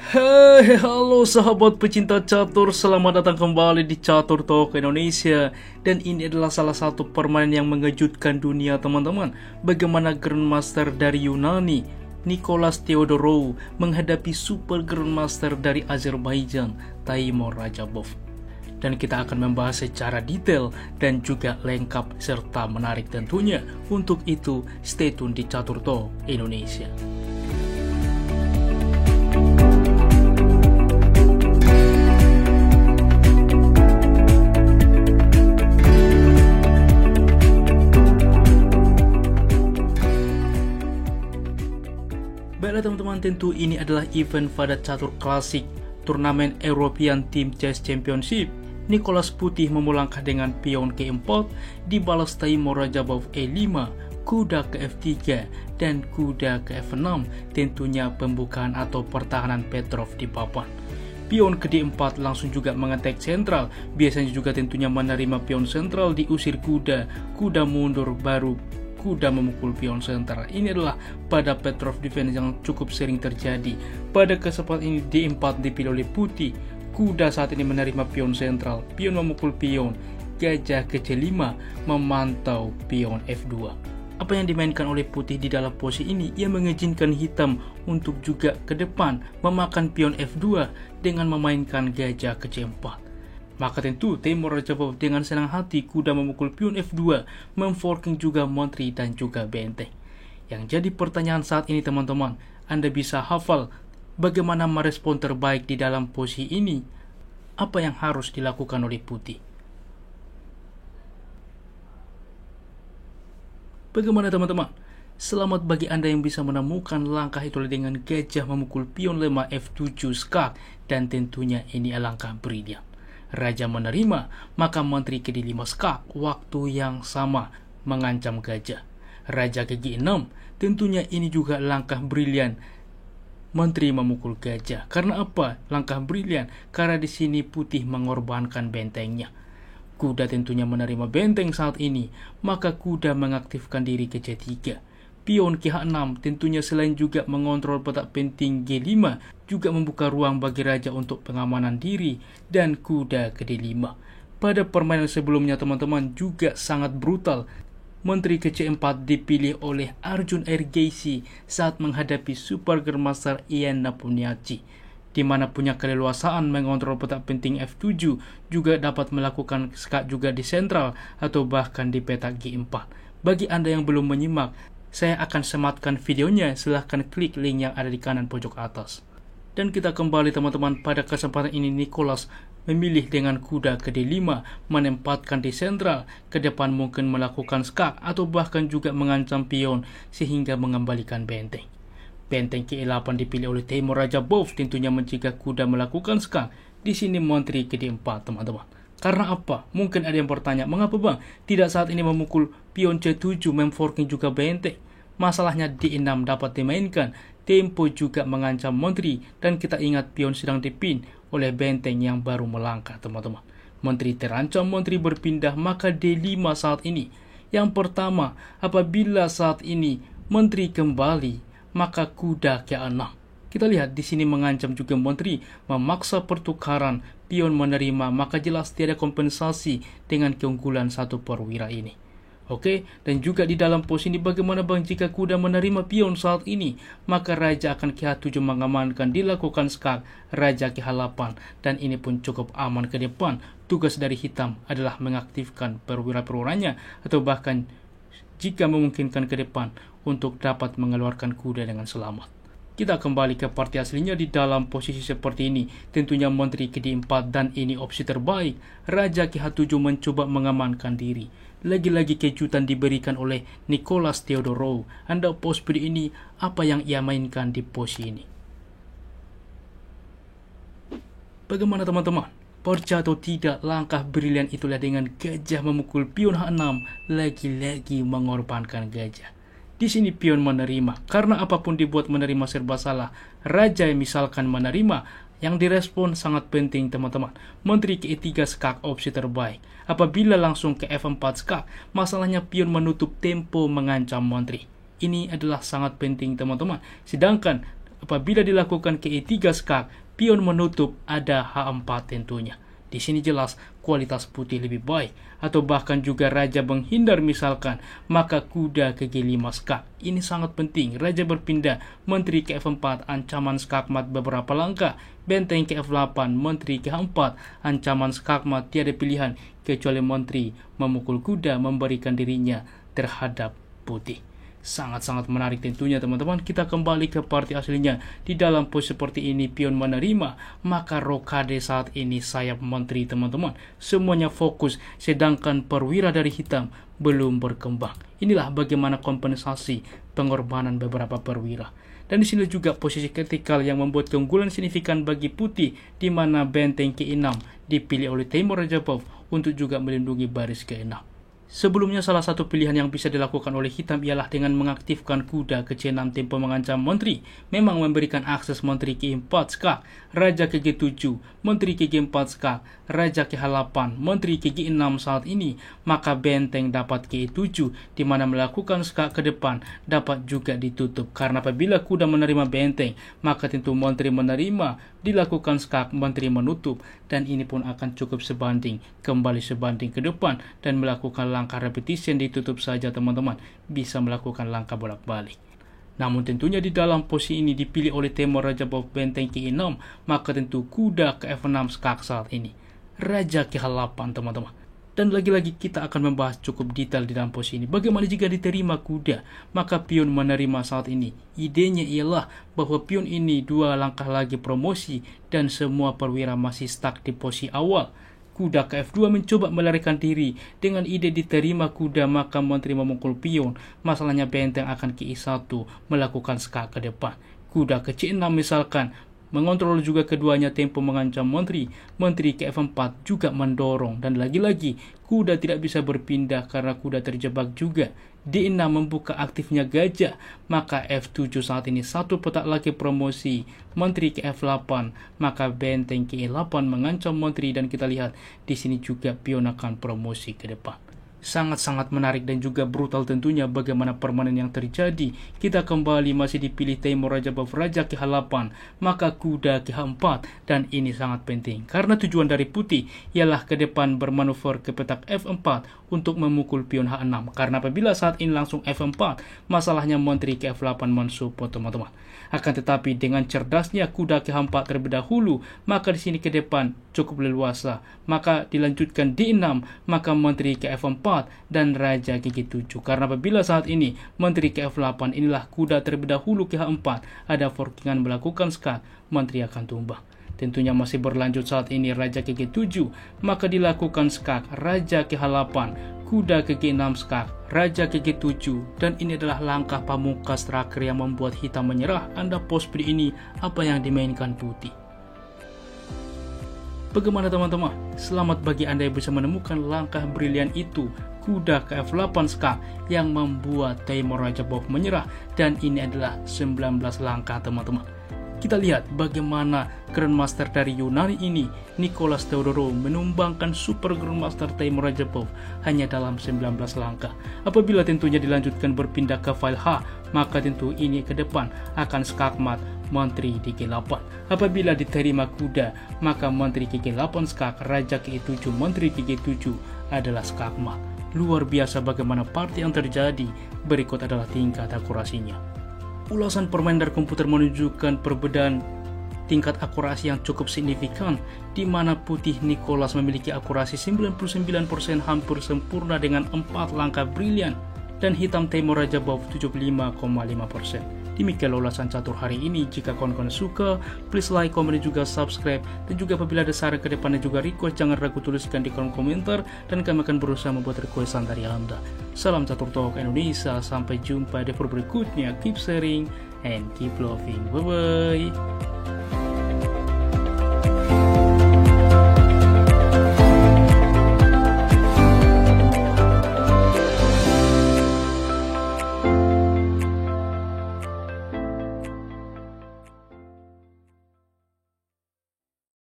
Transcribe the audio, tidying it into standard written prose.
Hai, halo sahabat pecinta catur, selamat datang kembali di Catur Talk Indonesia. Dan ini adalah salah satu permainan yang mengejutkan dunia teman-teman. Bagaimana Grandmaster dari Yunani, Nicolas Theodorou, menghadapi Super Grandmaster dari Azerbaijan, Taimur Rajabov. Dan kita akan membahas secara detail dan juga lengkap serta menarik tentunya. Untuk itu, stay tune di Catur Talk Indonesia. Baiklah teman-teman, tentu ini adalah event pada Catur Klasik, turnamen European Team Chess Championship. Nicolas Putih memulangkah dengan pion ke 4, dibalas Taimur Rajabov E5, kuda ke F3, dan kuda ke F6, tentunya pembukaan atau pertahanan Petrov di papan. Pion ke D4 langsung juga mengetek sentral, biasanya juga tentunya menerima pion sentral, diusir kuda, kuda mundur, baru kuda memukul pion sentral. Ini adalah pada Petrov defense yang cukup sering terjadi. Pada kesempatan ini D4 dipilih oleh Putih, kuda saat ini menerima pion sentral, pion memukul pion, gajah ke C5 memantau pion F2. Apa yang dimainkan oleh Putih di dalam posisi ini, ia mengizinkan hitam untuk juga ke depan memakan pion F2 dengan memainkan gajah ke C4. Maka tentu Taimur Rajabov dengan senang hati kuda memukul pion F2, memforking juga menteri dan juga benteng. Yang jadi pertanyaan saat ini teman-teman, Anda bisa hafal bagaimana merespon terbaik di dalam posisi ini? Apa yang harus dilakukan oleh Putih? Bagaimana teman-teman? Selamat bagi Anda yang bisa menemukan langkah itu dengan gajah memukul pion lemah F7 skak, dan tentunya ini langkah brilian. Raja menerima, maka menteri ke D5 skak, waktu yang sama mengancam gajah. Raja ke G6, tentunya ini juga langkah brilian. Menteri memukul gajah. Karena apa? Langkah brilian karena di sini Putih mengorbankan bentengnya. Kuda tentunya menerima benteng saat ini, maka kuda mengaktifkan diri ke C3. Pion ke H6 tentunya selain juga mengontrol petak penting G5, juga membuka ruang bagi raja untuk pengamanan diri, dan kuda ke D5. Pada permainan sebelumnya teman-teman juga sangat brutal. Menteri ke C4 dipilih oleh Arjun Ergesi saat menghadapi Super Grandmaster Ian Nepomniachtchi, di mana punya keleluasaan mengontrol petak penting F7, juga dapat melakukan skak juga di sentral atau bahkan di petak G4. Bagi Anda yang belum menyimak, saya akan sematkan videonya, silahkan klik link yang ada di kanan pojok atas. Dan kita kembali teman-teman, pada kesempatan ini Nicolas memilih dengan kuda ke D5, menempatkan di sentral, ke depan mungkin melakukan skak atau bahkan juga mengancam pion sehingga mengembalikan benteng. Benteng ke E8 dipilih oleh Taimur Rajabov, tentunya mencegah kuda melakukan skak. Di sini menteri ke D4 teman-teman. Karena apa? Mungkin ada yang bertanya, mengapa bang tidak saat ini memukul pion C7, memforking juga benteng? Masalahnya D6 dapat dimainkan, tempo juga mengancam menteri, dan kita ingat pion sedang dipin oleh benteng yang baru melangkah teman-teman. Menteri terancam, menteri berpindah, maka D5 saat ini. Yang pertama, apabila saat ini menteri kembali, maka kuda ke A6. Kita lihat di sini mengancam juga menteri, memaksa pertukaran, pion menerima, maka jelas tiada kompensasi dengan keunggulan satu perwira ini. Oke, dan juga di dalam posisi ini bagaimana bang jika kuda menerima pion saat ini, maka raja akan ke H7 mengamankan, dilakukan skak, raja ke H8, dan ini pun cukup aman ke depan. Tugas dari hitam adalah mengaktifkan perwira-perwiranya atau bahkan jika memungkinkan ke depan untuk dapat mengeluarkan kuda dengan selamat. Kita kembali ke parti aslinya di dalam posisi seperti ini. Tentunya menteri ke D4 dan ini opsi terbaik. Raja ke H7 mencoba mengamankan diri. Lagi-lagi kejutan diberikan oleh Nicolas Theodorou. Anda pos video ini, apa yang ia mainkan di posisi ini? Bagaimana teman-teman? Percaya atau tidak, langkah brilian itulah dengan gajah memukul pion H6, lagi-lagi mengorbankan gajah. Di sini pion menerima, karena apapun dibuat menerima serba salah. Raja yang misalkan menerima, yang direspon sangat penting teman-teman. Menteri ke E3 skak opsi terbaik. Apabila langsung ke F4 skak, masalahnya pion menutup tempo mengancam menteri. Ini adalah sangat penting teman-teman. Sedangkan Apabila dilakukan ke E3 skak, pion menutup ada H4 tentunya. Di sini jelas kualitas putih lebih baik, atau bahkan juga raja menghindar misalkan, maka kuda ke G5 skak. Ini sangat penting, raja berpindah, menteri ke F4, ancaman skakmat beberapa langkah, benteng ke F8, menteri ke H4, ancaman skakmat tiada pilihan, kecuali menteri memukul kuda memberikan dirinya terhadap putih. Sangat-sangat menarik tentunya teman-teman. Kita kembali ke parti aslinya. Di dalam posisi seperti ini pion menerima, maka rokade saat ini sayap menteri teman-teman. Semuanya fokus, sedangkan perwira dari hitam belum berkembang. Inilah bagaimana kompensasi pengorbanan beberapa perwira. Dan di sini juga posisi kritikal yang membuat keunggulan signifikan bagi putih, di mana benteng ke-6 dipilih oleh Teimur Rajabov untuk juga melindungi baris ke-6. Sebelumnya salah satu pilihan yang bisa dilakukan oleh hitam ialah dengan mengaktifkan kuda ke C6 tempo mengancam menteri, memang memberikan akses menteri ke E4 skak, raja ke G7, menteri ke G4 skak, raja ke H8, menteri ke G6 saat ini, maka benteng dapat ke E7, di mana melakukan skak ke depan dapat juga ditutup, karena apabila kuda menerima benteng, maka tentu menteri menerima, dilakukan skak, menteri menutup, dan ini pun akan cukup sebanding, kembali sebanding ke depan, dan melakukan langkah repetisi yang ditutup saja teman-teman, bisa melakukan langkah bolak-balik. Namun tentunya di dalam posisi ini dipilih oleh Teimur Rajabov benteng ke E6, maka tentu kuda ke F6 skak saat ini, raja ke H8 teman-teman. Dan lagi-lagi kita akan membahas cukup detail di dalam posisi ini. Bagaimana jika diterima kuda, maka pion menerima saat ini. Idenya ialah bahwa pion ini 2 langkah lagi promosi dan semua perwira masih stuck di posisi awal. Kuda ke F2 mencoba melarikan diri. Dengan ide diterima kuda, maka menteri memukul pion. Masalahnya benteng akan ke E1 melakukan skak ke depan. Kuda ke C6 misalkan, mengontrol juga keduanya tempo mengancam menteri. Menteri ke F4 juga mendorong. Dan lagi-lagi kuda tidak bisa berpindah karena kuda terjebak juga. D6 membuka aktifnya gajah, maka F7 saat ini 1 petak lagi promosi. Menteri ke F8, maka benteng ke E8 mengancam menteri, dan kita lihat di sini juga pion akan promosi ke depan. Sangat-sangat menarik dan juga brutal tentunya bagaimana permainan yang terjadi. Kita kembali masih dipilih Teimur Rajabov raja ke H8, maka kuda ke H4, dan ini sangat penting karena tujuan dari putih ialah ke depan bermanuver ke petak F4 untuk memukul pion H6, karena apabila saat ini langsung F4, masalahnya menteri ke F8 mensupport teman-teman. Akan tetapi dengan cerdasnya kuda ke H4 terlebih dahulu, maka di sini ke depan cukup leluasa, maka dilanjutkan D6, maka menteri ke F4 dan raja ke G7, karena apabila saat ini menteri ke F8, inilah kuda terlebih dahulu ke H4, ada forkingan melakukan skak, menteri akan tumbang. Tentunya masih berlanjut saat ini raja ke G7, maka dilakukan skak, raja ke H8, kuda ke G6 skak, raja ke G7, dan ini adalah langkah pamungkas terakhir yang membuat hitam menyerah. Anda pos speed ini apa yang dimainkan putih. Bagaimana teman-teman? Selamat bagi Anda yang bisa menemukan langkah brilian itu, kuda ke F8 skak yang membuat Teimur Rajabov menyerah, dan ini adalah 19 langkah teman-teman. Kita lihat bagaimana Grandmaster dari Yunani ini, Nicolas Theodorou, menumbangkan Super Grandmaster Teimur Rajabov hanya dalam 19 langkah. Apabila tentunya dilanjutkan berpindah ke file H, maka tentu ini ke depan akan skakmat menteri di G8. Apabila diterima kuda, maka menteri ke G8 skak, raja ke E7, menteri ke G7 adalah skakmat. Luar biasa bagaimana partai yang terjadi. Berikut adalah tingkat akurasinya. Ulasan permainan dari komputer menunjukkan perbedaan tingkat akurasi yang cukup signifikan, di mana putih Nicolas memiliki akurasi 99% hampir sempurna dengan 4 langkah brilian, dan hitam Teimur Rajabov 75,5%. Demikian ulasan catur hari ini. Jika kawan-kawan suka, please like, komen, dan juga subscribe. Dan juga apabila ada saran ke depannya juga request, jangan ragu tuliskan di kolom komentar, dan kami akan berusaha membuat requestan dari Anda. Salam Catur Talk Indonesia, sampai jumpa di video berikutnya. Keep sharing and keep loving. Bye-bye.